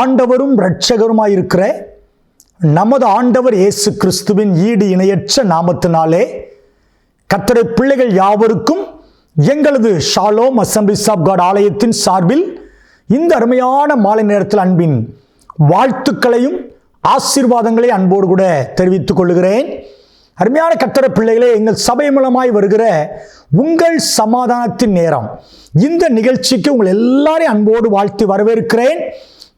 ஆண்டவரும் இரட்சகருமாயிருக்கிற நமது ஆண்டவர் இயேசு கிறிஸ்துவின் ஈடு இணையற்ற நாமத்தினாலே கர்த்தருடைய பிள்ளைகள் யாவருக்கும் எங்களது ஷாலோம் அசம்பிளிஸ் ஆஃப் காட் ஆலயத்தின் சார்பில் இந்த அருமையான மாலை நேரத்தில் அன்பின் வாழ்த்துக்களையும் ஆசீர்வாதங்களை அன்போடு கூட தெரிவித்துக் கொள்கிறேன். அருமையான கர்த்தருடைய பிள்ளைகளே, எங்கள் சபை மூலமாய் வருகிற உங்கள் சமாதானத்தின் நேரம் இந்த நிகழ்ச்சிக்கு உங்கள் எல்லாரையும் அன்போடு வாழ்த்தி வரவேற்கிறேன்.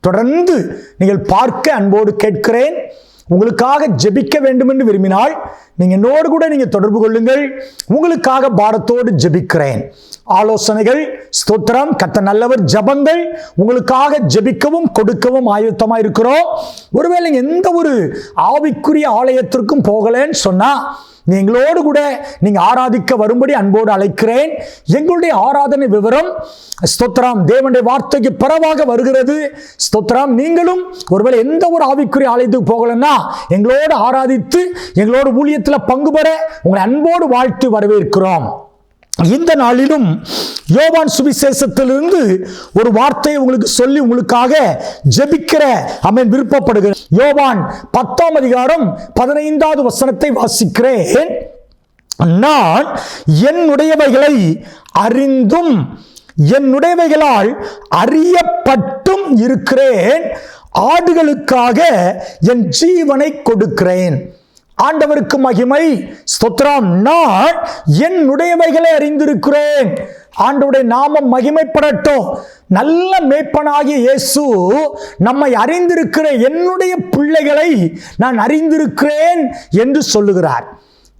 தொடர்ந்து நீங்கள் பார்க்க அன்போடு கேட்கிறேன். உங்களுக்காக ஜெபிக்க வேண்டும் என்று விரும்பினால் நீங்கள் என்னோடு கூட நீங்கள் தொடர்பு கொள்ளுங்கள். உங்களுக்காக பாரத்தோடு ஜெபிக்கிறேன். ஆலோசனைகள், ஸ்தோத்திரம், கர்த்தர் நல்லவர், ஜபங்கள் உங்களுக்காக ஜெபிக்கவும் கொடுக்கவும் ஆயத்தமாக இருக்கிறோம். ஒருவேளை எந்த ஒரு ஆவிக்குரிய ஆலயத்திற்கும் போகலன்னு சொன்னா நீங்களோடு கூட நீங்க ஆராதிக்க வரும்படி அன்போடு அழைக்கிறேன். எங்களுடைய ஆராதனை விவரம், ஸ்தோத்திரம், தேவனுடைய வார்த்தைக்கு பரவாக வருகிறது. ஸ்தோத்திரம், நீங்களும் ஒருவேளை எந்த ஒரு ஆவிக்குரிய ஆலயத்துக்கு போகலன்னா எங்களோடு ஆராதித்து எங்களோடு ஊழியத்தில் பங்கு பெற உங்களை அன்போடு வாழ்த்து வரவேற்கிறோம். இந்த நாளிலும் யோவான் சுவிசேஷத்திலிருந்து ஒரு வார்த்தையை உங்களுக்கு சொல்லி உங்களுக்காக ஜெபிக்கிற விருப்பப்படுகிறேன். யோவான் 10ஆம் அதிகாரம் 15வது வசனத்தை வாசிக்கிறேன். நான் என்னுடையவைகளை அறிந்தும் என்னுடையவைகளால் அறியப்பட்டும் இருக்கிறேன். ஆடுகளுக்காக என் ஜீவனை கொடுக்கிறேன். ஆண்டவருக்கு மகிமை, ஸ்தோத்திரம். நான் என்னுடையவைகளை அறிந்திருக்கிறேன். ஆண்டவருடைய நாமம் மகிமைப்படட்டும். நல்ல மேய்ப்பனாகிய இயேசு நம்மை அறிந்திருக்கிற என்னுடைய பிள்ளைகளை நான் அறிந்திருக்கிறேன் என்று சொல்லுகிறார்.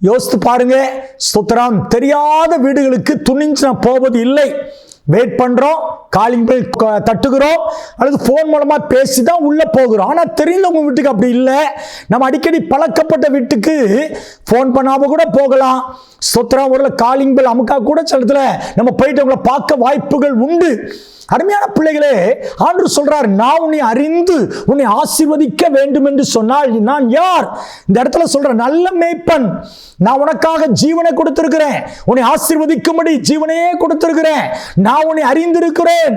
யோசித்து பாருங்க, ஸ்தோத்திரம். தெரியாத வீடுகளுக்கு துணிஞ்சு நான் போவது இல்லை. வெயிட் பண்றோம், காலிங் பெல் தட்டுகிறோம், அல்லது போன் மூலமா பேசிதான் உள்ள போகிறோம். ஆனா தெரிந்தவங்க வீட்டுக்கு அப்படி இல்லை. நம்ம அடிக்கடி பழக்கப்பட்ட வீட்டுக்கு போன் பண்ணாம கூட போகலாம். ஸ்தோத்திரம். ஒரு காலிங் பெல் அமுக்கா கூட சிலத்துல நம்ம போயிட்டு அவங்களை பார்க்க வாய்ப்புகள் உண்டு. அருமையான பிள்ளைகளே, ஆண்டவர் சொல்றார், நான் உன்னை அறிந்து உன்னை ஆசீர்வதிக்க வேண்டும் என்று சொன்னால் நான் யார்? இந்த இடத்துல சொல்ற நல்ல மேய்ப்பன். நான் உனக்காக ஜீவனை கொடுத்திருக்கிறேன். உன்னை ஆசீர்வதிக்கும்படி ஜீவனையே கொடுத்திருக்கிறேன். நான் உன்னை அறிந்திருக்கிறேன்.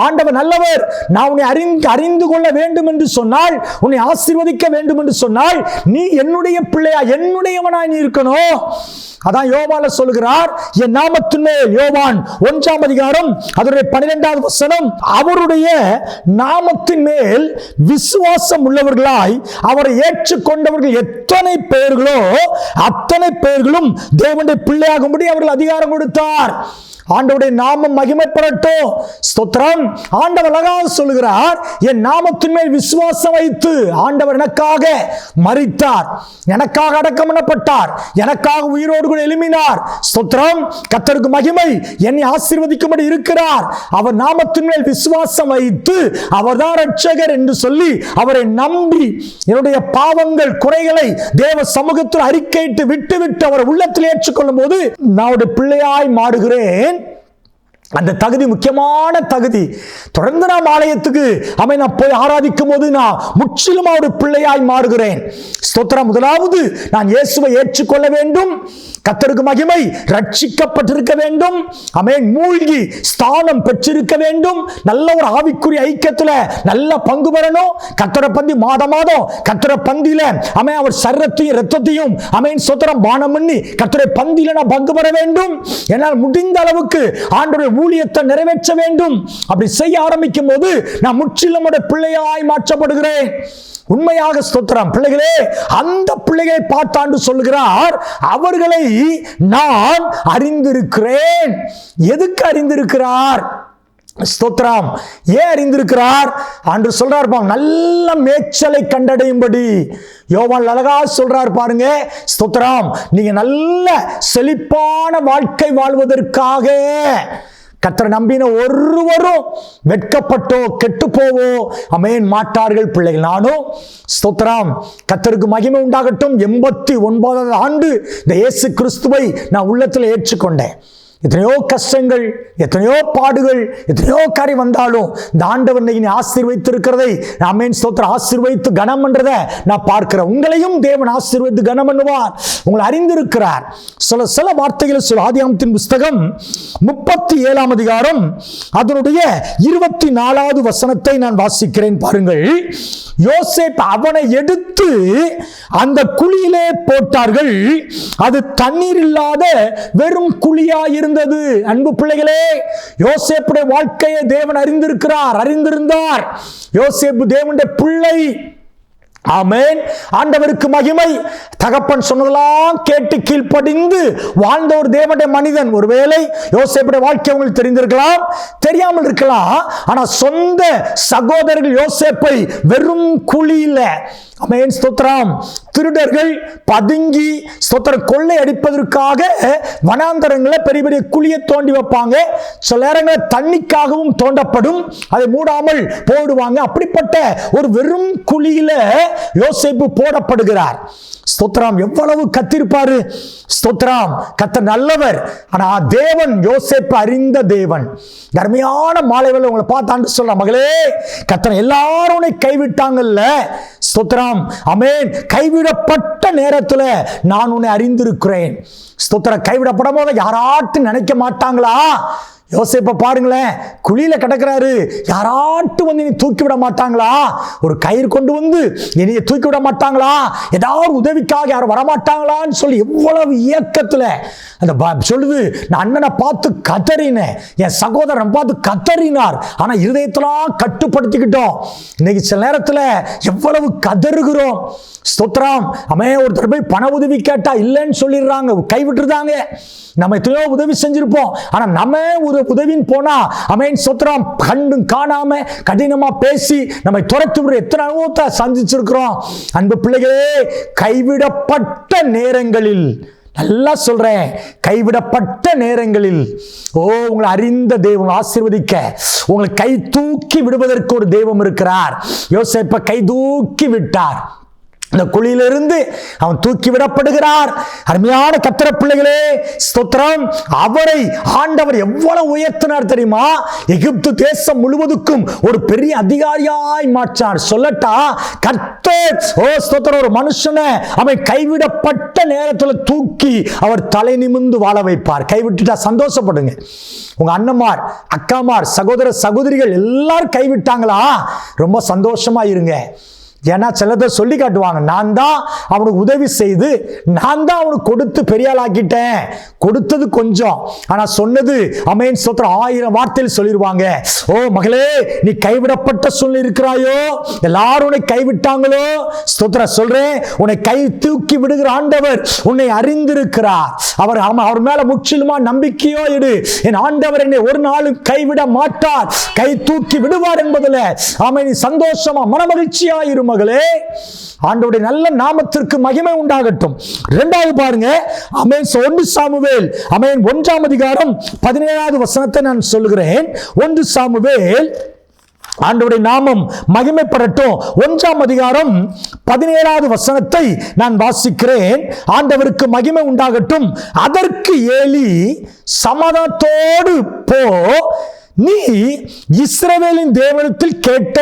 ஆண்டவர் நல்லவர். நான் உன்னை அறிந்து கொள்ள வேண்டும் என்று சொன்னால், உன்னை ஆசீர்வதிக்க வேண்டும் என்று சொன்னால் நீ என்னுடைய பிள்ளையா, என்னுடையவனாய் நீ இருக்கணும். அதான் யோவான்ல சொல்கிறார், என் நாமத்தின் மேல், யோவான் 1ஆம் அதிகாரம் அதனுடைய 12வது வசனம், அவருடைய நாமத்தின் மேல் விசுவாசம் உள்ளவர்களாய் அவரை ஏற்றுக்கொண்டவர்கள் எத்தனை பேர்களோ அத்தனை பேர்களும் தேவனுடைய பிள்ளையாகும்படி அவர்கள் அதிகாரம் கொடுத்தார். ஆண்டவருடைய நாமம் மகிமைப்படட்டும். ஸ்தோத்திரம். ஆண்டவர் அழகாக சொல்லுகிறார், என் நாமத்தின் மேல் விசுவாசம் வைத்து ஆண்டவர் எனக்காக மரித்தார், எனக்காக அடக்கம் பண்ணப்பட்டார், எனக்காக உயிரோடு கூட எழும்பினார். ஸ்தோத்திரம். கர்த்தருக்கு மகிமை. என்னை ஆசீர்வதிக்கும்படி இருக்கிறார். அவர் நாமத்தின் மேல் விசுவாசம் வைத்து அவர்தான் இரட்சகர் என்று சொல்லி அவரை நம்பி என்னுடைய பாவங்கள் குறைகளை தேவ சமூகத்தில் அறிக்கையிட்டு விட்டு அவர் உள்ளத்தில் ஏற்றுக்கொள்ளும் போது நான் பிள்ளையாய் மாறுகிறேன். அந்த தகுதி முக்கியமான தகுதி. தொடர்ந்து நாம் ஆலயத்துக்கு நான் போய் ஆராதிக்கும் போது நான் முற்றிலும் ஒரு பிள்ளையாய் மாறுகிறேன். ஸ்தோத்திரம். முதலாவது நான் இயேசுவை ஏற்றுக்கொள்ள வேண்டும். கர்த்தருக்கு மகிமை. ரட்சிக்கப்பட்டிருக்க வேண்டும். மூழ்கி ஸ்தானம் பெற்றிருக்க வேண்டும். நல்ல ஒரு ஆவிக்குரிய ஐக்கியத்துல நல்ல பங்கு பெறணும். கர்த்தரை பந்தி மாதம் கர்த்தரை பந்தியில அவர் சரீரத்தையும் இரத்தத்தையும் ஸ்தோத்திரம் பானம் பண்ணி கர்த்தரை பந்தியில நான் பங்கு பெற வேண்டும். என்னால் முடிந்த அளவுக்கு ஆண்டவருடைய ஊழியத்தை நிறைவேற்ற வேண்டும். அப்படி செய்ய ஆரம்பிக்கும் போது நான் முற்றிலும் பிள்ளையாய் மாற்றப்படுகிறேன். உண்மையாக ஸ்தோத்திரம். பிள்ளைகளே, அந்த பிள்ளைகளை பார்த்தாண்டு சொல்லுகிறார், அவர்களை நான் அறிந்திருக்கிறேன். எதுக்கு அறிந்திருக்கிறார்? ஸ்தோத்திரம். ஏன் அறிந்திருக்கிறார்? அன்று சொல்றார், நல்ல மேய்ச்சலை கண்டடையும்படி. யோவான் அழகா சொல்றார் பாருங்க. ஸ்தோத்திரம். நீங்க நல்ல செழிப்பான வாழ்க்கை வாழ்வதற்காக கர்த்தரை நம்பின ஒருவரும் வெட்கப்பட்டோ கெட்டு போவோ மாட்டார்கள். பிள்ளைகள் நானும் ஸ்தோத்திரம். கர்த்தருக்கு மகிமை உண்டாகட்டும். 89வது ஆண்டு இந்த இயேசு கிறிஸ்துவை நான் உள்ளத்தில் ஏற்றுக்கொண்டேன். எத்தனையோ கஷ்டங்கள், எத்தனையோ பாடுகள், எத்தனையோ காரியம் வந்தாலும் இந்த ஆண்டவர் நீ ஆசீர்வதித்திருக்கிறதை ஆமென் ஸ்தோத்திரம், ஆசீர்வதித்து கனம் பண்றதை நான் பார்க்கிறேன். உங்களையும் தேவன் ஆசீர்வதித்து கனம் பண்ணுவார். உங்களை அறிந்திருக்கிறார். சில வார்த்தைகள் சொல்ல. ஆதியாகமத்தின் புஸ்தகம் 37ஆம் அதிகாரம் அதனுடைய 24வது வசனத்தை நான் வாசிக்கிறேன். பாருங்கள். யோசேப்பு அவனை எடுத்து அந்த குழியிலே போட்டார்கள். அது தண்ணீர் இல்லாத வெறும் குழியா இருந்தது. அன்பு பிள்ளைகளே, யோசேப்புடைய வாழ்க்கையை தேவன் அறிந்திருந்தார். யோசேப்பு தேவனுடைய பிள்ளை. ஆமென். ஆண்டவருக்கு மகிமை. தகப்பன் சொன்னதெல்லாம் கேட்டு கீழ்ப்படிந்து வாழ்ந்த ஒரு தேவனுடைய மனிதன். ஒருவேளை யோசேப்புடைய வாழ்க்கை உங்களுக்கு தெரிந்திருக்கலாம், தெரியாமல் இருக்கலாம். ஆனா சொந்த சகோதரர்கள் யோசேப்பை வெறும் குழியில ஆமென் ஸ்தோத்திரம் திருடர்கள் பதுங்கி ஸ்தோத்திரம் கொள்ளை அடிப்பதற்காக வனாந்தரங்களை பெரிய பெரிய குழியை தோண்டி வைப்பாங்க. சில நேரங்களில் தண்ணிக்காகவும் தோண்டப்படும், அதை மூடாமல் போடுவாங்க. அப்படிப்பட்ட ஒரு வெறும் குழியில யோசேப்பு போடப்படுகிறார். ஸ்தோத்திரம். எவ்வளவு கத்திருப்பாரு. ஸ்தோத்திரம். கர்த்தர் நல்லவர். ஆனா தேவன் யோசேப்பு அறிந்த தேவன். அருமையான மாலைவேளை உங்களை பார்த்தாண்டு சொல்ற மகளே, கர்த்தர் எல்லாரும் உன்னை கைவிட்டாங்கல்ல. ஸ்தோத்திரம். ஆமென். கைவிடப்பட்ட நேரத்தில் நான் உன்னை அறிந்திருக்கிறேன். ஸ்தோத்திரம். கைவிடப்படும் போது யாராட்டும் நினைக்க மாட்டாங்களா? யோசேப்பை பாருங்களேன், குழியில கிடக்கிறாரு. யாராட்டும் வந்து நீ தூக்கி விட மாட்டாங்களா? ஒரு கயிறு கொண்டு வந்து என்னைய தூக்கி விட மாட்டாங்களா? ஏதாவது உதவிக்காக யாரும் வரமாட்டாங்களான்னு சொல்லி எவ்வளவு இயக்கத்துல அந்த சொல்லுது. நான் அண்ணனை பார்த்து கதறினேன், என் சகோதரன் பார்த்து கதறினார். ஆனா இருதயத்தெல்லாம் கட்டுப்படுத்திக்கிட்டோம். இன்னைக்கு சில நேரத்துல எவ்வளவு கதறுகிறோம். ஸ்தோத்திரம். அவன் ஒருத்தர் போய் பண உதவி கேட்டா இல்லைன்னு சொல்லிடுறாங்க, கைவிட்டுருந்தாங்க. நம்ம எத்தனையோ உதவி செஞ்சிருப்போம். ஆனா நம்ம ஒரு உதவின்னு போனா அவன் ஸ்தோத்திரம் கண்டும் காணாம கடினமா பேசி நம்மை துரத்து விட எத்தனை அனுபவத்தை சந்திச்சிருக்கிறோம். அன்பு பிள்ளைகளே, கைவிடப்பட்ட நேரங்களில், நல்லா சொல்றேன், கைவிடப்பட்ட நேரங்களில் உங்களை அறிந்த தேவன் ஆசீர்வதிக்க, உங்களை கை தூக்கி விடுவதற்கு ஒரு தெய்வம் இருக்கிறார். யோசேப்பை கை தூக்கி விட்டார். இந்த குழியிலிருந்து அவன் தூக்கி விடப்படுகிறார். அருமையான கர்த்தர் பிள்ளைகளே, ஸ்தோத்திரம். அவரை ஆண்டவர் எவ்வளவு உயர்த்தினார் தெரியுமா? எகிப்து தேசம் முழுவதுக்கும் ஒரு பெரிய அதிகாரியாய் மாற்றார். சொல்லட்டா, கர்த்தர் ஸ்தோத்திரம் ஒரு மனுஷனை அவன் கைவிடப்பட்ட நேரத்தில் தூக்கி அவர் தலை நிமிர்ந்து வாழ வைப்பார். கைவிட்டுட்டா சந்தோஷப்படுங்க. உங்க அண்ணன்மார், அக்காமார், சகோதர சகோதரிகள் எல்லாரும் கைவிட்டாங்களா? ரொம்ப சந்தோஷமா இருங்க. ஏன்னா சிலதை சொல்லி காட்டுவாங்க, நான் தான் அவனுக்கு உதவி செய்து, நான் தான் அவனுக்கு கொடுத்து பெரியாள் ஆக்கிட்டேன். கொடுத்தது கொஞ்சம், ஆனா சொன்னது ஆமென் ஸ்தோத்திரம் 1000 வார்த்தையில் சொல்லிடுவாங்க. ஓ மகளே, நீ கைவிடப்பட்ட சொல்லி இருக்கிறாயோ, எல்லாரும் உன்னை கைவிட்டாங்களோ, ஸ்தோத்திரம் சொல்றேன், உன்னை கை தூக்கி விடுகிற ஆண்டவர் உன்னை அறிந்திருக்கிறார். அவர் மேல முற்றிலுமா நம்பிக்கையோ இடு. என் ஆண்டவர் என்னை ஒரு நாளும் கைவிட மாட்டார், கை தூக்கி விடுவார் என்பதில் ஆமென் நீ சந்தோஷமா மனமகிழ்ச்சியா இரு மகளே. ஆண்டவருடைய நல்ல நாமத்திற்கு மகிமை உண்டாகட்டும். இரண்டாவது பாருங்க, ஆமென் 1 சாமுவேல் ஆமென் 1ஆம் அதிகாரம் 17வது வசனத்தை நான் சொல்லுகிறேன். 1 சாமுவேல், ஆண்டவருடைய நாமம் மகிமைப்படட்டும். 1ஆம் அதிகாரம் 17வது வசனத்தை நான் வாசிக்கிறேன். ஆண்டவருக்கு மகிமை உண்டாகட்டும். அதற்கு ஏலி, சமாதானத்தோடு போ, நீ இஸ்ரவேலின் தேவனிடத்தில் கேட்ட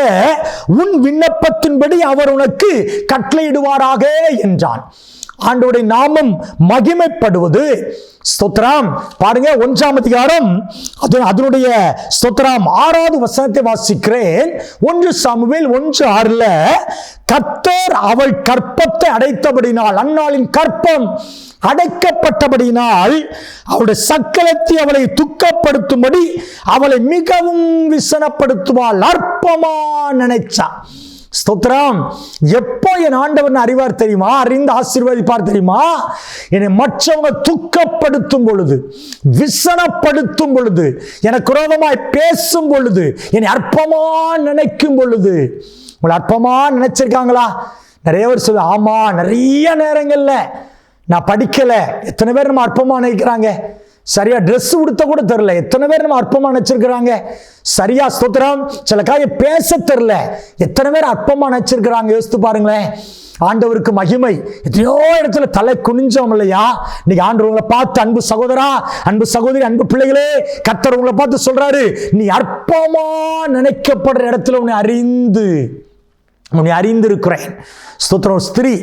உன் விண்ணப்பத்தின்படி அவர் உனக்கு கட்டளையிடுவாராக என்றான். ஆண்டவருடைய நாமம் மகிமைப்படுவது. ஸ்தோத்திரம். பாருங்க 1ஆம் அதிகாரம் அதனுடைய ஸ்தோத்திரம் 6வது வசனத்தை வாசிக்கிறேன். 1 சாமுவேல் 1:6, கர்த்தர் அவள் கற்பத்தை அடைத்தபடினால், அன்னாளின் கற்பம் அடைக்கப்பட்டபடியினால் அவளுடைய சக்கலத்தை அவளை துக்கப்படுத்தும்படி அவளை மிகவும் விசனப்படுத்துவாள். அற்பமா நினைச்சான். ஸ்தோத்திரம். எப்போ என் ஆண்டவர் அறிவார் தெரியுமா? அறிந்து ஆசீர்வதிப்பார் தெரியுமா? என்னை மற்றவங்க துக்கப்படுத்தும் பொழுது, விசனப்படுத்தும் பொழுது, எனக்கு விரோதமாய் பேசும் பொழுது, என்னை அற்பமா நினைக்கும் பொழுது. உங்களை அற்பமா நினைச்சிருக்காங்களா? நிறைய பேர் சொல்ல, ஆமா, நிறைய நேரங்கள்ல நான் படிக்கல. எத்தனை பேர் நம்ம அற்பமா நினைக்கிறாங்க? சரியா ட்ரெஸ் உடுத்த கூட தெரியல. எத்தனை பேர் நம்ம அற்பமா நினைச்சிருக்கிறாங்க. சரியா ஸ்தோத்திரம் சில காரியம் பேச தெரியல. எத்தனை பேர் அற்பமா நினைச்சிருக்கிறாங்க. யோசித்து பாருங்களேன். ஆண்டவருக்கு மகிமை. எத்தனையோ இடத்துல தலை குனிஞ்சோம் இல்லையா? இன்னைக்கு ஆண்டவர் உங்களை பார்த்து, அன்பு சகோதரா, அன்பு சகோதரி, அன்பு பிள்ளைகளே, கர்த்தர் உங்களை பார்த்து சொல்றாரு, நீ அற்பமா நினைக்கப்படுற இடத்துல உன்னை அறிந்திருக்கிறேன். ஸ்தோத்திரம். ஒரு ஸ்திரீ,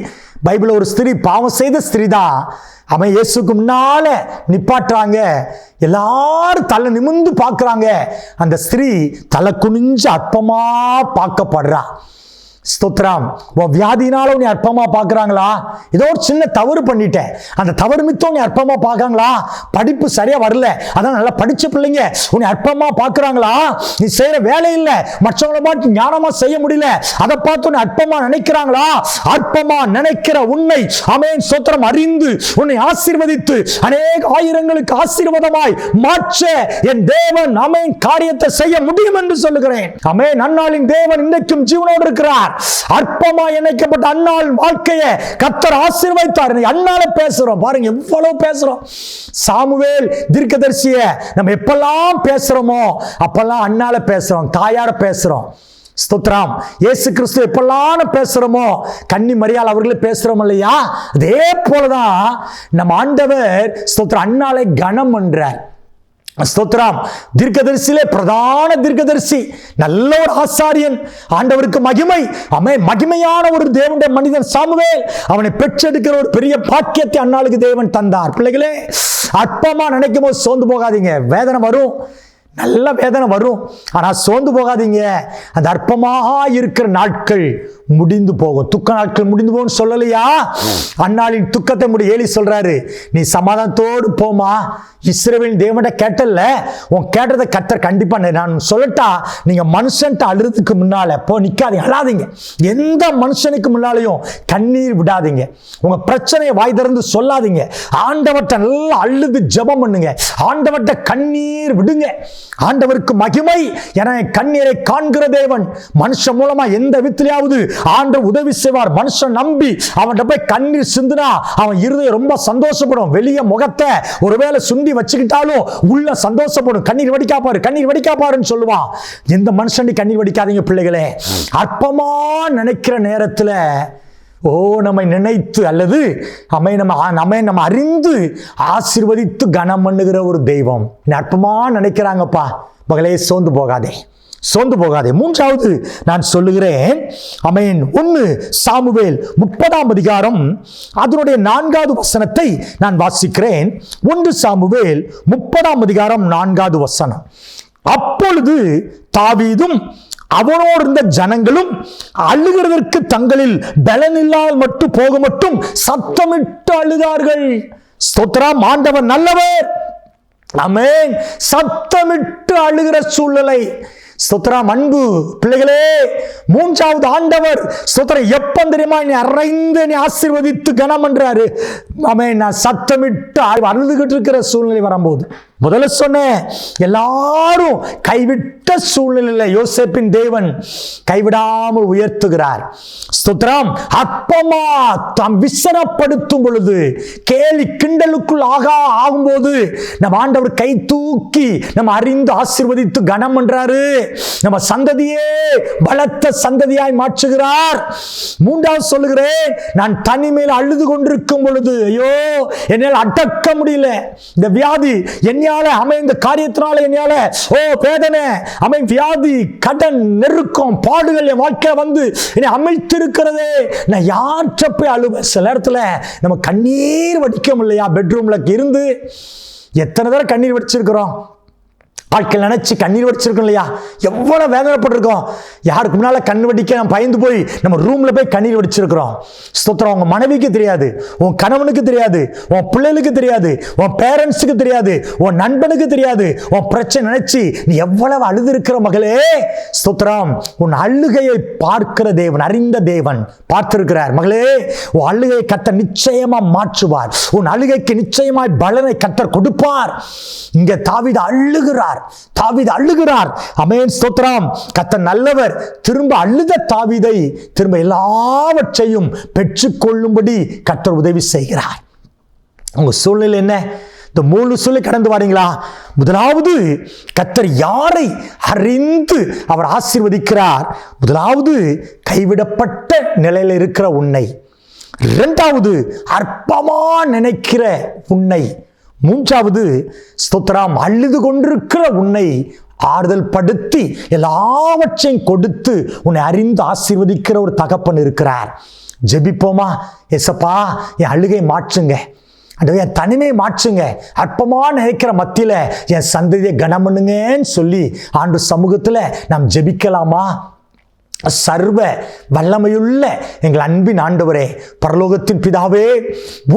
பைபிள் ஒரு ஸ்திரீ, பாவம் செய்த ஸ்திரீ தான். அவன் இயேசுக்கு முன்னால நிப்பாட்டுறாங்க. எல்லாரும் தலை நிமிர்ந்து பார்க்கறாங்க. அந்த ஸ்திரீ தலை குனிஞ்சு அற்பமா பார்க்கப்படுறா. ஸ்தோத்திரம். வியாதினால உன்னை அற்பமா பார்க்கறாங்களா? ஏதோ ஒரு சின்ன தவறு பண்ணிட்டேன், அந்த தவறு மித்தம் உன்னை அற்பமா பார்க்கறாங்களா? படிப்பு சரியா வரல, அதான் நல்லா படிச்ச பிள்ளைங்க உன்னை அற்பமா பார்க்கறாங்களா? நீ செய்யற வேலை இல்லை, மற்றவங்களை பார்த்து ஞானமா செய்ய முடியல, அதை பார்த்து உன்னை அற்பமா நினைக்கிறாங்களா? அற்பமா நினைக்கிற உன்னை ஆமென் ஸ்தோத்திரம் அறிந்து உன்னை ஆசீர்வதித்து அநேக ஆயிரங்களுக்கு ஆசீர்வாதமாய் மாற்ற என் தேவன் ஆமென் காரியத்தை செய்ய முடியும் என்று சொல்லுகிறேன். ஆமென். அன்னாளின் தேவன் இன்றைக்கும் ஜீவனோடு இருக்கிறார். அற்பமா இணைக்கப்பட்ட அன்னாள் வாழ்க்கையை கர்த்தர் ஆசீர்வதித்தார். அன்னால பேசுறோம் பாருங்க, எவ்வளவு பேசுறோம். சாமுவேல் தீர்க்கதரிசியை நம்ம எப்பெல்லாம் பேசுறோமோ அப்பெல்லாம் அன்னால பேசுறோம், தாயார பேசுறோம். ஸ்தோத்திரம். இயேசு கிறிஸ்து எப்பெல்லாம் பேசுறோமோ கன்னி மரியாள் அவர்களே பேசுறோம் இல்லையா? அதே போலதான் நம்ம ஆண்டவர் ஸ்தோத்திரம் அன்னாளை கனம் பண்றார். ஸ்தோத்திரம். தீர்க்கதரிசியிலே பிரதான தீர்க்கதரிசி, நல்ல ஒரு ஆசாரியன், ஆண்டவருக்கு மகிமை. மகிமையான ஒரு தேவனுடைய மனிதன் சாமுவேல். அவனை பெற்றெடுக்கிற ஒரு பெரிய பாக்கியத்தை அன்னாளுக்கு தேவன் தந்தார். பிள்ளைகளே, அற்பமா நினைக்கும் போது சோர்ந்து போகாதீங்க. வேதனை வரும், நல்ல வேதனை வரும், ஆனா சோர்ந்து போகாதீங்க. அந்த அற்பமாக இருக்கிற நாட்கள் முடிந்து போகும். துக்க நாட்கள் முடிந்து போகும் சொல்லலையா? அன்னாளின் துக்கத்தை முடிய ஏலி சொல்றாரு, நீ சமாதானத்தோடு போமா, இஸ்ரவேலின் தேவன்கிட்ட கேட்டல்ல, உன் கேட்டதை கர்த்தர் கண்டிப்பா நான் சொல்லட்டா, நீங்க மனுஷன்ட்ட அழுறதுக்கு முன்னால போ நிக்காதீங்க, அழாதீங்க. எந்த மனுஷனுக்கு முன்னாலையும் கண்ணீர் விடாதீங்க. உங்க பிரச்சனையை வாய் திறந்து சொல்லாதீங்க. ஆண்டவர்ட்ட நல்லா அழுது ஜெபம் பண்ணுங்க. ஆண்டவர்ட்ட கண்ணீர் விடுங்க. ஆண்டவருக்கு மகிமை. என கண்ணீரை காண்கிற தேவன் மனுஷன் மூலமா எந்த விதத்திலாவது ஆண்டவர் உதவி செய்வார். மனுஷன் நம்பி அவன்கிட்ட போய் கண்ணீர் சிந்துனா அவன் இருதயம் ரொம்ப சந்தோஷப்படும். வெளிய முகத்தை ஒருவேளை சுண்டி வச்சுக்கிட்டாலும் உள்ள சந்தோஷப்படும். கண்ணீர் வடிக்காப்பாரு, கண்ணீர் வடிக்காப்பாருன்னு சொல்லுவான். எந்த மனுஷன் கண்ணீர் வடிக்காதீங்க பிள்ளைகளே. அற்பமா நினைக்கிற நேரத்துல நம்மை நினைத்து அல்லது நம்ம அறிந்து ஆசீர்வதித்து கனம் பண்ணுகிற ஒரு தெய்வம். அற்பமா நினைக்கிறாங்கப்பா, மகளே சோர்ந்து போகாதே, சோர்ந்து போகாதே. மூன்றாவது நான் சொல்லுகிறேன். 1 சாமுவேல் 30ஆம் அதிகாரம் அதனுடைய 4வது வசனத்தை நான் வாசிக்கிறேன். 1 சாமுவேல் 30ஆம் அதிகாரம் 4வது வசனம். அப்பொழுது தாவீதும் அவனோடு இருந்த ஜனங்களும் அழுகிறதற்கு தங்களில் பலன் இல்லாமல் மட்டும் போக மட்டும் சத்தமிட்டு அழுதார்கள். ஸ்தோத்திரம். ஆண்டவர் நல்லவர். ஆமென். சத்தமிட்டு அழுகிற சூழ்நிலை. ஸ்தோத்திரம். அன்பு பிள்ளைகளே, 3வது ஆண்டவர் ஸ்தோத்திரம் எப்ப தெரியுமா நீ அறைந்து நீ ஆசீர்வதித்து கனம் பண்றாரு. ஆமென். நான் சத்தமிட்டு அழுதுகிட்டு இருக்கிற சூழ்நிலை வரும்போது முதல்ல சொன்னேன், எல்லாரும் கைவிட்ட சூழ்நிலையில யோசேப்பின் தேவன் கைவிடாமல் உயர்த்துகிறார். ஸ்தோத்திரம். அற்பமா தாம் விசனப்படுத்தும் பொழுது, கேலி கிண்டலுக்குள் ஆகும்போது நம்ம ஆண்டவர் கை தூக்கி நம்ம அறிந்து ஆசீர்வதித்து கனம் பண்றாரு. நம்ம சந்ததியே பலத்த சந்ததியாய் மாற்றுகிறார். 3வது சொல்லுகிறேன், நான் தனிமையில் அழுது கொண்டிருக்கும் பொழுது ஐயோ என்னால் அடக்க முடியல, இந்த வியாதி என்னால இந்த காரியத்தினால என்னால வேதனை, வியாதி, கடன், நெருக்கம், பாடுகள் என் வாழ்க்கை வந்து என்னை அமைத்திருக்கிறதே, நான் யார்கிட்ட போய் அழுவேன்? சில இடத்துல நம்ம கண்ணீர் வடிக்க முடியலையா? பெட்ரூம்ல இருந்து எத்தனை தடவை கண்ணீர் வடிச்சிருக்கிறோம். வாழ்க்கையில் நினைச்சு கண்ணீர் வடிச்சிருக்கோம் இல்லையா? எவ்வளவு வேதனைப்பட்டிருக்கோம். யாருக்கு முன்னால கண் வடிக்க நம்ம பயந்து போய் நம்ம ரூம்ல போய் கண்ணீர் வடிச்சிருக்கிறோம். ஸ்தோத்திரம். உங்க மனைவிக்கு தெரியாது, உன் கணவனுக்கு தெரியாது, உன் பிள்ளைகளுக்கு தெரியாது, உன் பேரண்ட்ஸுக்கு தெரியாது, உன் நண்பனுக்கு தெரியாது. உன் பிரச்சனை நினைச்சு நீ எவ்வளவு அழுது இருக்கிற மகளே. ஸ்தோத்திரம். உன் அழுகையை பார்க்கிற தேவன், அறிந்த தேவன் பார்த்திருக்கிறார். மகளே, உன் அழுகையை கர்த்தர் நிச்சயமா மாற்றுவார். உன் அழுகைக்கு நிச்சயமாய் பலனை கர்த்தர் கொடுப்பார். இங்க தாவீது அழுகிறார். தாவீது அழுகிறார். ஆமென். ஸ்தோத்திரம். கர்த்தர் நல்லவர். திரும்ப அழுத தாவீதை திரும்ப எல்லாவற்றையும் பெற்றுக்கொள்ளும்படி கர்த்தர் உதவி செய்கிறார். உங்க சூழ்நிலை என்ன? இந்த 3 சொல்லி கடந்து வாரீங்களா? முதலாவது, கர்த்தர் யாரை அறிந்து அவர் ஆசீர்வதிக்கிறார்? முதலாவது, கைவிடப்பட்ட நிலையில் இருக்கிற உன்னை. 2வது, அற்பமா நினைக்கிற உன்னை. 3வது, ஸ்தோத்திரம், அழுது கொண்டிருக்கிற உன்னை ஆறுதல் படுத்தி எல்லாவற்றையும் கொடுத்து உன்னை அறிந்து ஆசீர்வதிக்கிற ஒரு தகப்பன் இருக்கிறார். ஜெபிப்போமா? ஏசப்பா, என் அழுகை மாற்றுங்க, என் தனிமையை மாற்றுங்க, அற்பமா நினைக்கிற மத்தியில என் சந்ததியை கனம் பண்ணுங்கன்னு சொல்லி ஆண்டு சமூகத்தில் நாம் ஜெபிக்கலாமா? சர்வ வல்லமையுள்ள எங்கள் அன்பின் ஆண்டவரே, பரலோகத்தின் பிதாவே,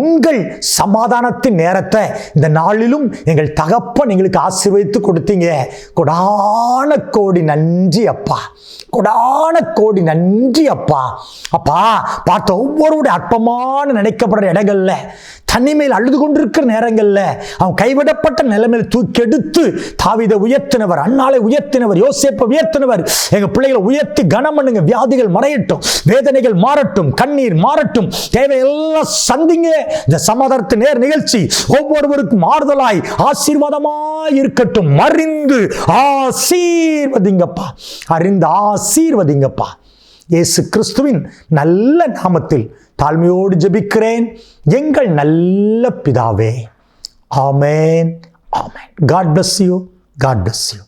உங்கள் சமாதானத்தின் நேரத்தை இந்த நாளிலும் எங்கள் தகப்பன் எங்களுக்கு ஆசீர்வதித்து கொடுத்தீங்க. கொடான கோடி நன்றி அப்பா, கொடான கோடி நன்றி அப்பா. அப்பா, பார்த்த ஒவ்வொருடைய அற்பமான நினைக்கப்படுற இடங்கள்ல, தனிமையில் அழுது கொண்டிருக்கிற நேரங்கள்ல, அவன் கைவிடப்பட்ட நிலைமையில் தூக்கி எடுத்து தாவீதை உயர்த்தினவர், அன்னாளை உயர்த்தினவர், யோசேப்பை உயர்த்தினவர். எங்க பிள்ளைகளை உயர்த்தி கனம் பண்ணுங்க. வியாதிகள் மறையட்டும், வேதனைகள் மாறட்டும், கண்ணீர் மாறட்டும், தேவையெல்லாம் சந்திங்க. இந்த சமாதானத்தின் நேர் நிகழ்ச்சி ஒவ்வொருவருக்கும் ஆறுதலாய் ஆசீர்வாதமாய் இருக்கட்டும். அறிந்து ஆசீர்வதிங்கப்பா, அறிந்து ஆசீர்வதிங்கப்பா. இயேசு கிறிஸ்துவின் நல்ல நாமத்தில் தாழ்மையோடு ஜெபிக்கிறேன், எங்கள் நல்ல பிதாவே. ஆமென், ஆமென். God bless you. God bless you.